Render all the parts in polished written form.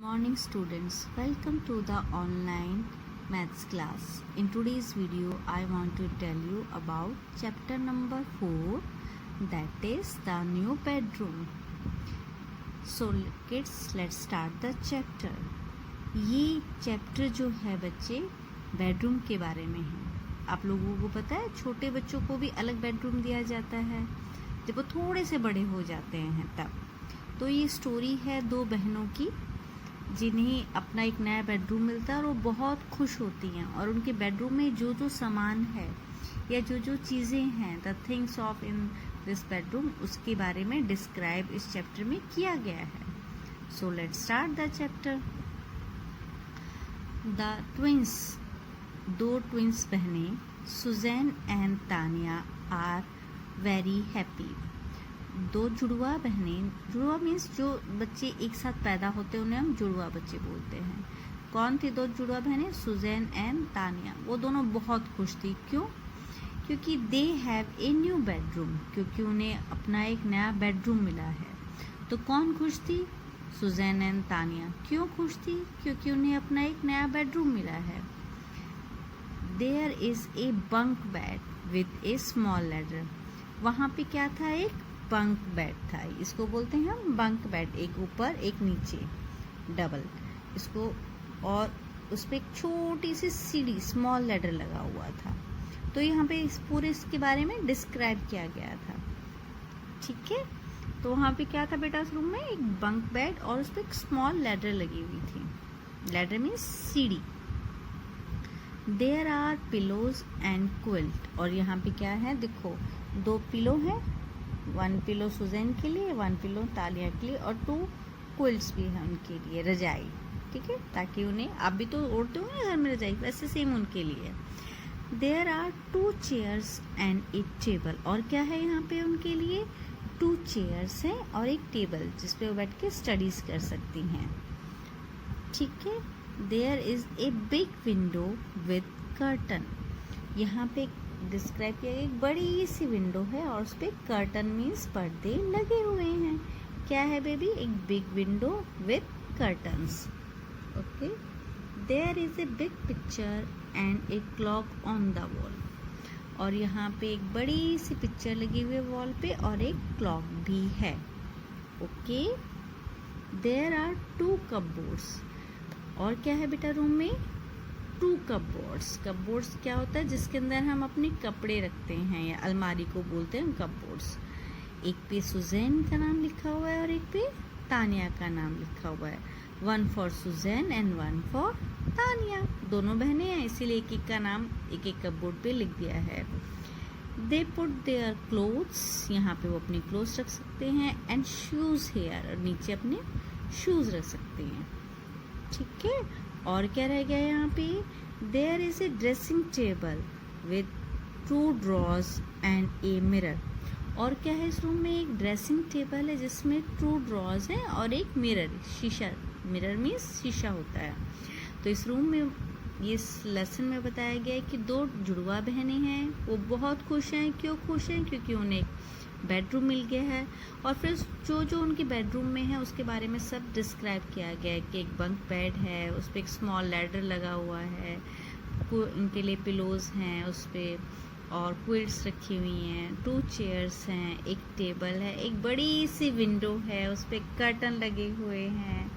Morning students, welcome to the online maths class. In today's video, I want to tell you about chapter number 4, that is the new bedroom. So kids, let's start the chapter. ये chapter जो है बच्चे bedroom के बारे में है। आप लोगों को पता है छोटे बच्चों को भी अलग बेडरूम दिया जाता है जब वो थोड़े से बड़े हो जाते हैं तब। तो ये स्टोरी है दो बहनों की जिन्हें अपना एक नया बेडरूम मिलता है और वो बहुत खुश होती हैं और उनके बेडरूम में जो जो सामान है या जो जो चीज़ें हैं the things of in this bedroom उसके बारे में डिस्क्राइब इस चैप्टर में किया गया है। So let's start the chapter. The twins, दो ट्विंस बहनें Susan and Tania are very happy. दो जुड़वा बहनें, जुड़वा मीन्स जो बच्चे एक साथ पैदा होते हैं उन्हें हम जुड़वा बच्चे बोलते हैं। कौन थी दो जुड़वा बहनें? Susan and Tania. वो दोनों बहुत खुश थी। क्यों? क्योंकि they have a new bedroom, क्योंकि उन्हें अपना एक नया बेडरूम मिला है। तो कौन खुश थी? Susan and Tania. क्यों खुश थी? क्योंकि उन्हें अपना एक नया बेडरूम मिला है। There is a bunk bed with a small ladder. वहाँ पे क्या था? एक बंक बेड था। इसको बोलते हैं हम बंक बेड, एक ऊपर एक नीचे डबल इसको, और उस पर एक छोटी सी सीढ़ी स्मॉल लैडर लगा हुआ था। तो यहाँ पे इस पूरे इसके बारे में डिस्क्राइब किया गया था। ठीक है, तो वहाँ पे क्या था बेटा? उस रूम में एक बंक बेड और उस पर एक स्मॉल लैडर लगी हुई थी। लैडर मीन्स सीढ़ी। There are pillows and quilt. और यहाँ पे क्या है? देखो, दो पिलो है, वन पिलो सुजैन के लिए, वन पिलो तालिया के लिए, और टू क्विल्ट्स भी हैं उनके लिए, रजाई। ठीक है, ताकि उन्हें, आप भी तो ओढ़ते हो ना घर में रजाई, वैसे सेम उनके लिए। There are two chairs and a table. और क्या है यहाँ पे उनके लिए? टू चेयर्स हैं और एक टेबल जिसपे वो बैठ के स्टडीज कर सकती हैं। ठीक है। There is a big window with curtain. यहाँ पे डिस्क्राइब किया गया एक बड़ी सी विंडो है और उस पर कर्टन मीन्स पर्दे लगे हुए हैं। क्या है बेबी? एक big window with curtains. Okay. There is a big picture and a clock on the wall. और यहाँ पे एक बड़ी सी पिक्चर लगी हुई है वॉल पे और एक क्लॉक भी है। Okay. There are two cupboards. और क्या है बेटा रूम में? To cupboards. कपबोर्ड्स क्या होता है? जिसके अंदर हम अपने कपड़े रखते हैं, या अलमारी को बोलते हैं कपबोर्ड्स। एक पे सुजैन का नाम लिखा हुआ है और एक पे तानिया का नाम लिखा हुआ है। One for Susan and one for Tania. दोनों बहनें हैं, इसीलिए एक एक का नाम एक एक कपबोर्ड पे लिख दिया है। They put their clothes. यहाँ पे वो अपने क्लोथ्स रख सकते हैं। एंड शूज हेयर, और नीचे अपने शूज रख सकते हैं। ठीक है। और क्या रह गया यहाँ पे? There is a dressing table with two drawers and a mirror. और क्या है? इस रूम में एक ड्रेसिंग टेबल है जिसमें टू ड्रॉर्स हैं और एक मिरर, शीशा। मिरर मीन्स शीशा होता है। तो इस रूम में, ये लेसन में बताया गया है कि दो जुड़वा बहनें हैं, वो बहुत खुश हैं। क्यों खुश हैं? क्योंकि उन्हें बेडरूम मिल गया है। और फिर जो जो उनके बेडरूम में है उसके बारे में सब डिस्क्राइब किया गया है कि एक बंक बेड है, उस पर एक स्मॉल लैडर लगा हुआ है, उनके लिए पिलोज हैं उस पर, और क्विल्ट्स रखी हुई हैं, टू चेयर्स हैं, एक टेबल है, एक बड़ी सी विंडो है, उस पर कर्टन लगे हुए हैं,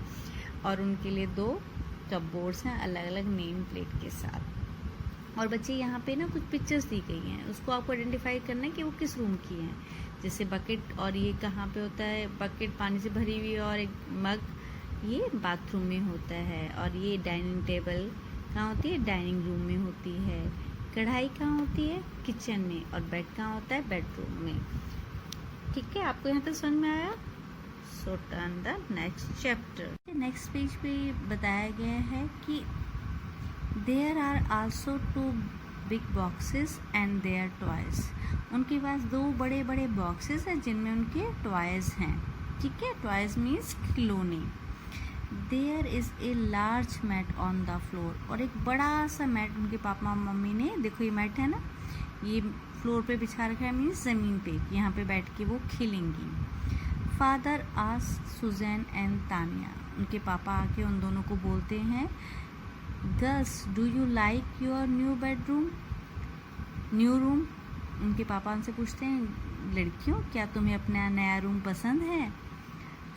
और उनके लिए दो कपबोर्ड्स हैं अलग अलग नेम प्लेट के साथ। और बच्चे यहाँ पे ना कुछ पिक्चर्स दी गई हैं, उसको आपको आइडेंटिफाई करना है कि वो किस रूम की हैं। जैसे बकेट, और ये कहाँ पे होता है? बकेट पानी से भरी हुई, और एक मग ये बाथरूम में होता है। और ये डाइनिंग टेबल कहाँ होती है? डाइनिंग रूम में होती है। कढ़ाई कहाँ होती है? किचन में। और बेड कहाँ होता है? बेडरूम में। ठीक है, आपको यहाँ तक समझ में आया? So turn the next chapter. Next page पे बताया गया है कि there are also two big boxes and there toys. उनके पास दो बड़े बड़े बॉक्सेस हैं जिनमें उनके टॉयज हैं। ठीक है, टॉयज मीन्स खिलौने। There is a large mat on the floor. और एक बड़ा सा मैट उनके पापा मम्मी ने, देखो ये मैट है ना, ये फ्लोर पे बिछा रखा है, मीन्स ज़मीन पे, यहाँ पे बैठ के वो खेलेंगी। Father asked Susan and Tania. उनके पापा आके उन दोनों को बोलते हैं, girls do you like your new bedroom, new room. उनके पापा उनसे पूछते हैं, लड़कियों क्या तुम्हें अपना नया रूम पसंद है?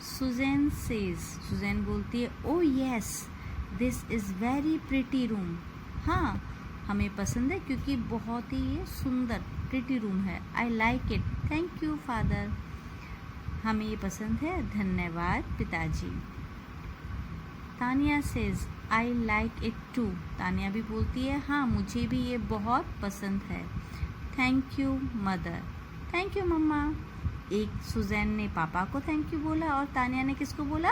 सुजैन सेज, सुजैन बोलती है, ओ yes this is very pretty room. हाँ हमें पसंद है क्योंकि बहुत ही ये सुंदर प्रिटी रूम है। I like it, thank you father. हमें ये पसंद है, धन्यवाद पिताजी। Tania says, I like it too. तानिया भी बोलती है, हाँ मुझे भी ये बहुत पसंद है। Thank you mother, thank you mamma. एक सुजैन ने पापा को थैंक यू बोला और तानिया ने किसको बोला?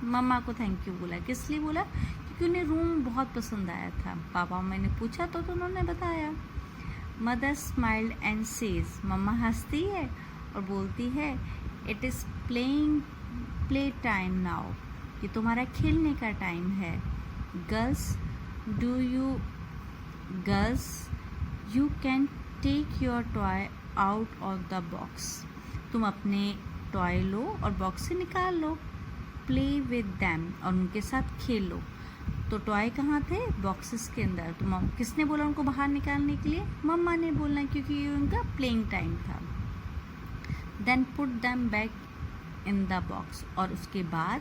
मम्मा को थैंक यू बोला। किस लिए बोला? क्योंकि उन्हें रूम बहुत पसंद आया था। पापा मैंने पूछा तो उन्होंने बताया। मदर स्माइल्ड एंड सेज, मम्मा हंसती है और बोलती है, it is play time now, ये तुम्हारा खेलने का टाइम है। Girls you can take your toy out of the box. तुम अपने टॉय लो और बॉक्स से निकाल लो। प्ले विद दैम, और उनके साथ खेलो। तो टॉय कहाँ थे? बॉक्सेस के अंदर। तो किसने बोला उनको बाहर निकालने के लिए? मम्मा ने बोला, क्योंकि ये उनका प्लेइंग टाइम था। Then put them back in the box, और उसके बाद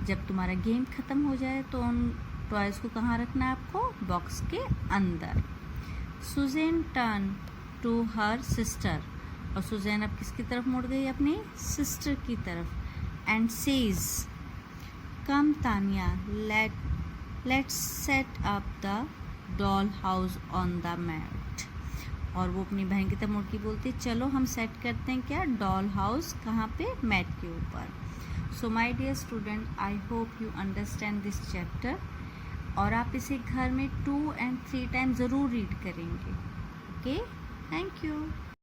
जब तुम्हारा गेम ख़त्म हो जाए तो उन टॉयज़ को कहाँ रखना है आपको? बॉक्स के अंदर। Susan turn to her sister, और सुजैन अब किसकी तरफ मुड़ गई? अपनी सिस्टर की तरफ। And says, come Tania, let's set up the doll house on the mat. और वो अपनी बहन की तरफ मुड़ के बोलती है, चलो हम सेट करते हैं क्या? डॉल हाउस कहाँ पे? मैट के ऊपर। So my dear student, I hope you understand this chapter, और आप इसे घर में 2 and 3 टाइम ज़रूर रीड करेंगे। Okay, thank you.